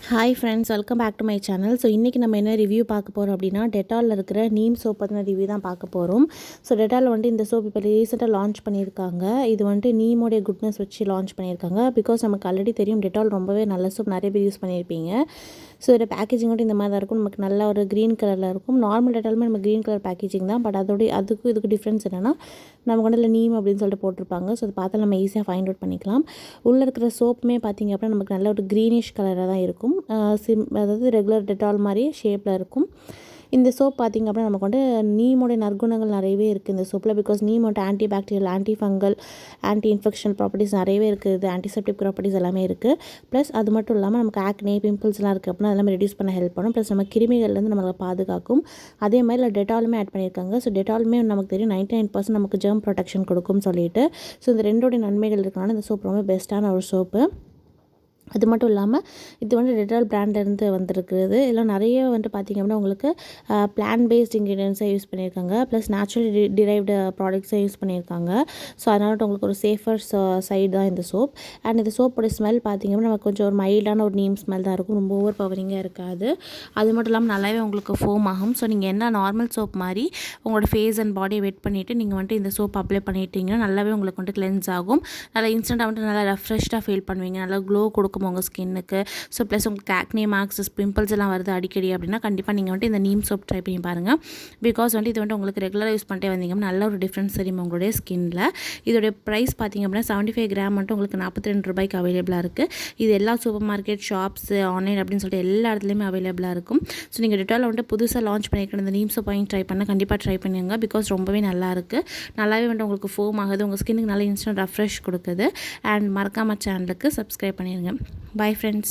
Hi friends, welcome back to my channel. So இன்றைக்கி நம்ம என்ன ரிவ்யூ பார்க்க போகிறோம் அப்படின்னா, டெட்டாலில் இருக்கிற நீம் சோப் பற்றின ரிவ்யூ தான் பார்க்க போகிறோம். ஸோ டெட்டால் வந்துட்டு இந்த சோப் இப்போ ரீசெண்டாக லான்ச் பண்ணியிருக்காங்க. இது வந்துட்டு நீமோடைய குட்னஸ் வச்சு லான்ச் பண்ணியிருக்காங்க. பிகாஸ் நமக்கு ஆல்ரெடி தெரியும் டெட்டால் ரொம்பவே நல்ல சோப், நிறைய பேர் யூஸ் பண்ணியிருப்பீங்க. ஸோ இதோட பேக்கேஜிங் வந்துட்டு இந்த மாதிரி தான் இருக்கும். நமக்கு நல்ல ஒரு க்ரீன் கலரில் இருக்கும். நார்மல் டெட்டாலுமே நம்ம க்ரீன் கலர் பேக்கேஜிங் தான். பட் அதுக்கும் இதுக்கு டிஃப்ரென்ஸ் என்னென்னா, நமக்கு வந்து நீம் அப்படின்னு சொல்லிட்டு போட்டிருப்பாங்க. ஸோ அதை பார்த்தா நம்ம ஈஸியாக ஃபைண்ட் அவுட் பண்ணிக்கலாம். உள்ளே இருக்கிற சோப்புமே பார்த்திங்க அப்படின்னா நமக்கு நல்ல ஒரு க்ரீனிஷ் கலராக தான் இருக்கும். அதாவது ரெகுலர் டெட்டால் மாதிரி ஷேப்பில் இருக்கும். இந்த சோப் பார்த்திங்க அப்படின்னா நமக்கு வந்து நீமோடைய நற்குணங்கள் நிறையவே இருக்குது இந்த சோப்பில். பிகாஸ் நீம் வந்துட்டு anti bacterial, anti fungal, anti infectional properties நிறையவே இருக்குது. ஆன்டிசெப்டிக் ப்ராப்பர்ட்டிஸ் எல்லாமே இருக்குது. ப்ளஸ் அது மட்டும் இல்லாமல் நமக்கு ஆக்னே, பிம்பிள்ஸ்லாம் இருக்குது அப்படின்னா அதெல்லாம் ரெடியூஸ் பண்ண ஹெல்ப் பண்ணும். ப்ளஸ் நம்ம கிருமிகள்லேருந்து நம்மளை பாதுகாக்கும். அதே மாதிரி இல்லை டெட்டாலுமே ஆட் பண்ணியிருக்காங்க. ஸோ டெட்டாலுமே நமக்கு தெரியும் 99% நமக்கு ஜெர்ம் ப்ரொடெக்ஷன் கொடுக்கும்னு சொல்லிட்டு. ஸோ இந்த ரெண்டோடைய நன்மைகள் இருக்கனால இந்த சோப் ரொம்ப பெஸ்ட்டான ஒரு சோப்பு. அது மட்டும் இல்லாமல் இது வந்து டெட்டால் பிராண்ட்லேருந்து வந்திருக்குது. இதெல்லாம் நிறைய வந்துட்டு பார்த்திங்க அப்படின்னா உங்களுக்கு பிளான்ட் பேஸ்ட் இன்க்ரீடியன்ஸை யூஸ் பண்ணியிருக்காங்க. ப்ளஸ் நேச்சுரலி டிரைவ்டு ப்ராடக்ட்ஸை யூஸ் பண்ணியிருக்காங்க. ஸோ அதனால் உங்களுக்கு ஒரு சேஃபர் சைடு தான் இந்த சோப். அண்ட் இந்த சோப்போட ஸ்மெல் பார்த்திங்க அப்படின்னா நமக்கு கொஞ்சம் ஒரு மைல்டான ஒரு நீம் ஸ்மெல் தான் இருக்கும். ரொம்ப ஓவர் பவரிங்காக இருக்காது. அது மட்டும் இல்லாமல் நல்லாவே உங்களுக்கு ஃபோம் ஆகும். ஸோ நீங்கள் என்ன நார்மல் சோப் மாதிரி உங்களோட ஃபேஸ் அண்ட் பாடியை வெட் பண்ணிவிட்டு நீங்கள் வந்துட்டு இந்த சோப் அப்ளை பண்ணிட்டீங்கன்னா நல்லாவே உங்களுக்கு வந்துட்டு கிளென்ஸ் ஆகும். நல்லா இன்ஸ்டண்ட்டாக வந்துட்டு நல்லா ரெஃப்ரெஷ்டாக ஃபீல் பண்ணுவீங்க. நல்லா க்ளோ கொடுக்கும் உங்கள் ஸ்கின்னுக்கு. ஸோ ப்ளஸ் உங்களுக்கு ஆக்னே மார்க்ஸ், பிம்பிள்ஸ் எல்லாம் வருது அடிக்கடி அப்படின்னா கண்டிப்பாக நீங்கள் வந்துட்டு இந்த நீம் சோப் ட்ரை பண்ணி பாருங்கள். பிகாஸ் வந்துட்டு இது வந்துட்டு உங்களுக்கு ரெகுலராக யூஸ் பண்ணிட்டே வந்தீங்கன்னா நல்ல ஒரு டிஃப்ரென்ஸ் தெரியும் உங்களுடைய ஸ்கின்னில். இதோடைய ப்ரைஸ் பார்த்திங்க அப்படின்னா 75 கிராம் மட்டும் உங்களுக்கு 42 ரூபாய்க்கு அவைலபிளாக இருக்குது. இது எல்லா சூப்பர் மார்க்கெட், ஷாப்ஸு, ஆன்லைன் அப்படின்னு சொல்லிட்டு எல்லா இடத்துலையுமே அவைலபிளாக இருக்கும். ஸோ நீங்கள் டெட்டால் வந்துட்டு புதுசாக லான்ச் பண்ணியிருக்கிற இந்த நீம் சோப் வாங்கி ட்ரை பண்ணால் கண்டிப்பாக ட்ரை பண்ணுங்க. பிகாஸ் ரொம்பவே நல்லாயிருக்கு. நல்லாவே வந்துட்டு உங்களுக்கு ஃபோம் ஆகுது. உங்கள் ஸ்கின்னுக்கு நல்லா இன்ஸ்டன்ட் ரெஃப்ரெஷ் கொடுக்குது. அண்ட் மறக்காம சேனலுக்கு சப்ஸ்கிரைப் பண்ணிடுங்க. Bye friends.